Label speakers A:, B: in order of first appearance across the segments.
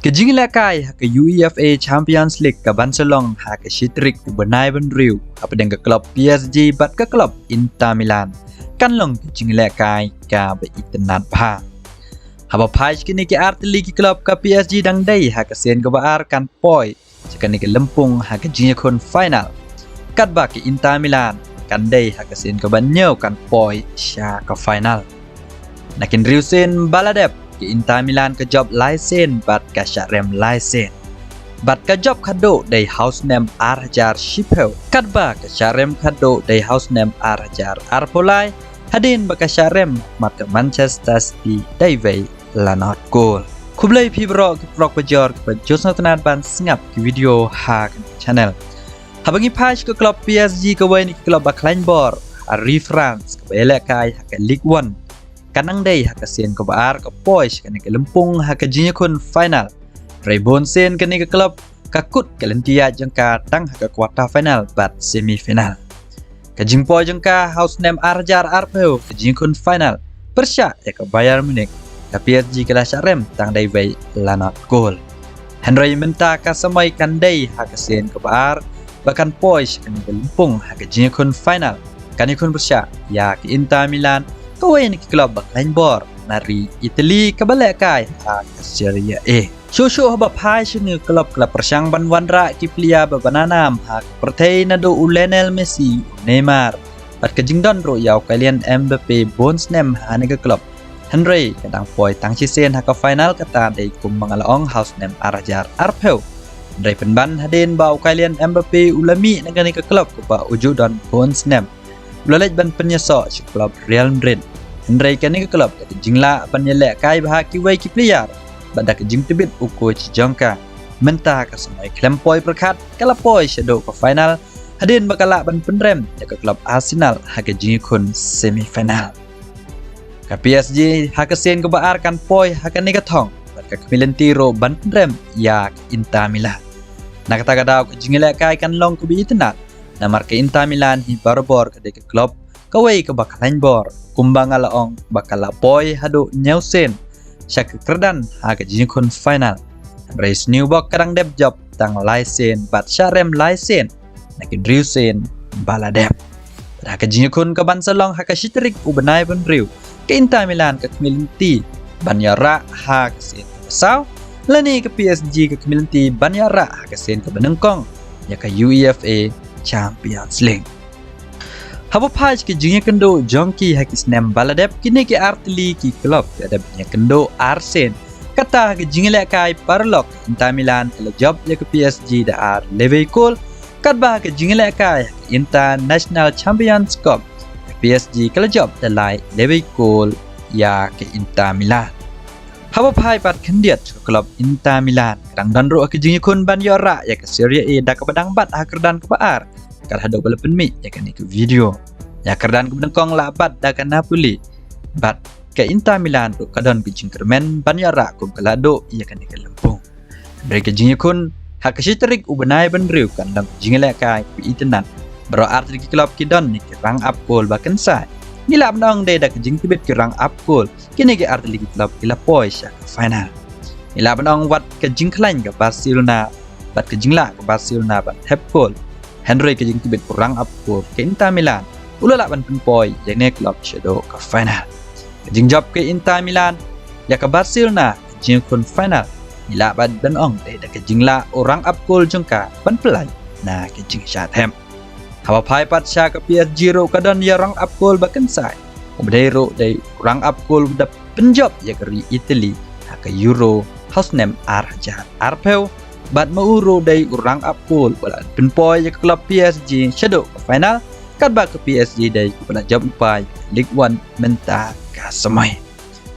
A: Kejinglakai hak UEFA Champions League ke Barcelona hak Shitrik ubenai benriu apa dengan klub PSG bat ke klub Inter Milan kan long kejinglakai ka be itnat bha haba phai kini ke artili ki klub ka PSG dang dai hak sen ke baar kan poi sekani ke lempung hak jinyakon final kat ba ke Inter Milan kan dai hak sen ke banyo kan poi sha ke final nakin riusen baladep ke Inter Milan ke job lisen bat ka syarem lisen bat ka job kado day house name Arjar Shipel kat ba ka syarem kado day house name Arjar Arpolai hadin ba ka syarem mat ka Manchester City day way lanot goal kublai pibro ke prok bajor ke josna tanat ban sngap ke video ha channel habangi page ke klub PSG ke way ni klub ba Kleinbor Ari France ke bele kai ke League 1 kanang day hakasien ke baar ke pois kani ke lempung hakajinya kun final Raybon sen kani ke klub kakut kalentia jengka tang haka kuarta final bat semifinal kajing poi jengka house name Arjar Arpeu kajing kun final persya ya ke Bayern Munich ke PSG ke Lasharem tang day way lanot goal Henry menta ka samai kan day hakasien ke baar bahkan pois kani ke lempung hakajinya kun final kani kun persya ya ke Inter Milan kawai ni klub Kleinbor nari Italy kabalik kai ha Serie A. Shushu haba phai shinu klub persang banwanra ki plia babananam ha pertei nado Lionel Messi Neymar pat kajingdon ro yaw kalian Mbappe Bonsnem ha ni klub Henry kadang poi tang chisen ha ka final kata dei kum mangalaong house name Arjar Arpeu dari penban hadin baw kalian Mbappe ulami negani ke klub ko ba ujudon Bonsnem Lolej ban penyesok si klub Real Madrid. Henry kani ke klub kata jingla penyelek kai bahaki wai ki player. Badak jing tebit uko ci jongka. Mentah ka semai klempoi perkat kalapoi shadow ke final. Hadin bakala ban penrem ya ke klub Arsenal haka jing kun semifinal. Ka PSG haka sen ke baar kan poi haka ni thong. Bat ka Milan tiro ban penrem ya Inter Milan. Nak kata kadau ke jingla kai kan long ke bi tenat. Namar ke Inter Milan hi barbor ke deke klub kawai ke bakalan bor kumbang alaong bakala poi hado nyausen syak kerdan ha ke jinkun final race new bok kadang dep job tang lisen bat syarem lisen nakin riusen baladep ha ke jinkun ke Barcelona ha ke shitrik ubenai ben riu ke Inter Milan ke Milanti banyara ha ke sen sau lani ke PSG ke Milanti banyara ha ke sen ke benengkong ya ke UEFA Champions League. Haba page ke jingnya kendo jongki hakis nem baladep kini ke artili ki klub ada banyak kendo Arsen kata ke jingla kai parlok Inter Milan ke job ya ke PSG da ar Leverkusen kat bah ke jingla kai International Champions Cup PSG ke job da lai Leverkusen ya ke Inter Milan. Haba pai pat kendiat ke klub Inter Milan kadang dan ro ke jingnya kun ban yora ya ke Serie A da ke badang bat hakerdan ke baar kal hado balapen mi ya kan ke video ya kerdan ke bengkong labat da kan Napoli bat ke Inter Milan ro kadon ke jingkermen banyara kum kelado ya kan ke lempung dari ke jingikun hak sitrik ubenai benriu kan dam jingela kai pi itenan bro arti ke klub kidon ni ke rang up goal baken sai nila abnong de da ke jing tibet ke rang up goal kini ke arti ke klub ila poi sya final nila abnong wat ke jingklain ke Barcelona bat ke jingla ke Barcelona bat tap goal Henry ke jing tibet kurang up goal ke Inter Milan ulala ban penpoi yang ne klub shadow ke final ke jing job ke Inter Milan ya ke Barcelona ke jing kun final nila ban dan ong de da ke jingla orang up goal jengka ban pelai na ke jing Chatham hawa pai pat sya ke PSG ro kadon ya orang up goal baken sai umdai ro dai orang up goal da penjob ya ke Italy ke Euro house name Arjar Arpeu bat mauro day urang up goal wala penpoi ke klub PSG shadow ke final kat ba ke PSG day pada job upai League 1 menta ka samai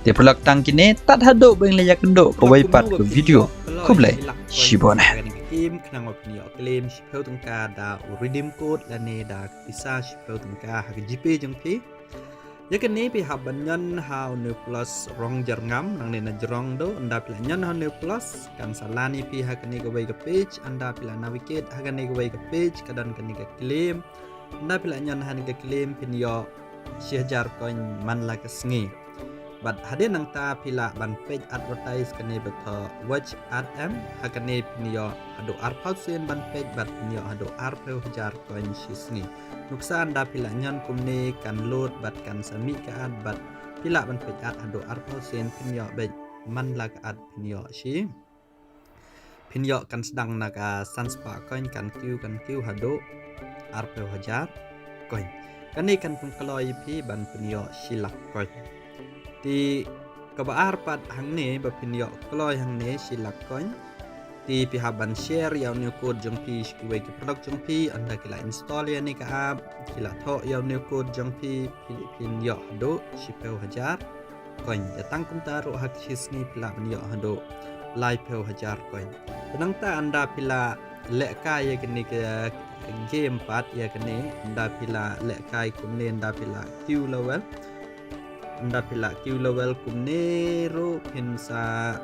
A: te pelak tang kini tat hado beng leyak kendo ke waipat ke video kublai shibona
B: im knang opini claim shipeu tengka da redeem code lane da visa shipeu tengka ha GP jeng pi ya kini pi haban nyan hau ne plus rong jarngam nang ne jarong do anda pila nyan hau ne plus kan salani pi ha kini go ke page anda pila navigate ha kini go ke page kadan kini ke claim anda pila nyan ha ni ke claim pin yo 1000 coin man la ke sngi บัดหาเดนังตาพิละบันเพจ advertise กันเนบัทwatch ad m หากันเนพินิยหาดูอาร์พาวเซนบันเพจบัดพินิยหาดูอาร์เพลหjaar coinชิสนีนุกซานดาพิละยันคุมเนกันโหลดบัดกันสามีกันบัดพิละบันเพจอัดหาดูอาร์พาวเซนพินิยเบจมันลักอัดพินิยชีพินิยกันsedang naga sanspa coin kan kiuหาดูอาร์เพลjaar coinกันนี่กันพงกลอยพี่บันพินิยชิลักcoin di kebaar pad hang ne bapinyo kloy hang ne silak coin di pihaban share yaw new code jong pi skiwe ki product jong pi anda kila install ya ni ka app kila tho yaw new code jong pi pilipin yo hado shipeu hajar coin datang kumta ro hak shisni pila yo hado live peu hajar coin tenang ta anda pila lek kai ya kini ke game pad ya kini anda pila lek kai kumne anda pila Q level anda pila Q level kumnero pinsa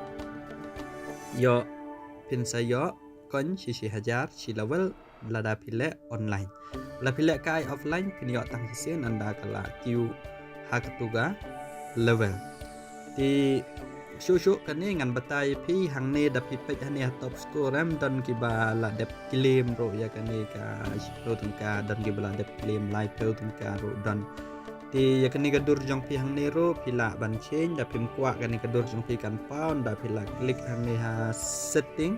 B: yo kon sisi hajar si level lada pila online la pila kai offline pinyo tang sisen anda kala Q hakatuga level di shushu kani ngan batai pi hang ne da pi pej hane top score ram dan kiba la dep claim ro ya kani ka pro tungka dan kiba la dep claim live pro tungka ro dan ti ya kani gadur jong pi hang nero pila ban change da pim kwa kani gadur jong pi kan pound da pila klik hang ne ha setting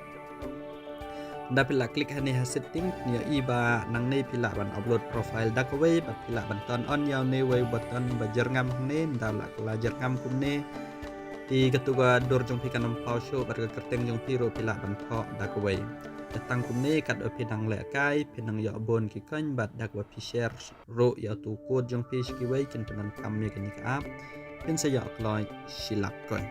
B: da pila klik hang ne ha setting ya iba nang ne pila ban upload profile da kawai ba pila ban ton on yaw ne wai button ba jerngam ne da la kala jerngam kum ne ti gatuga dur jong pi kan pau show ba kerteng jong pi ro pila ban tho da kawai datang kumne kat pinang le kai pinang yo bon ki kan bat dak wa pi share ro ya tu code jong pi ski wai kin penan kam me kan ka ap pin sa yo kloi silak koi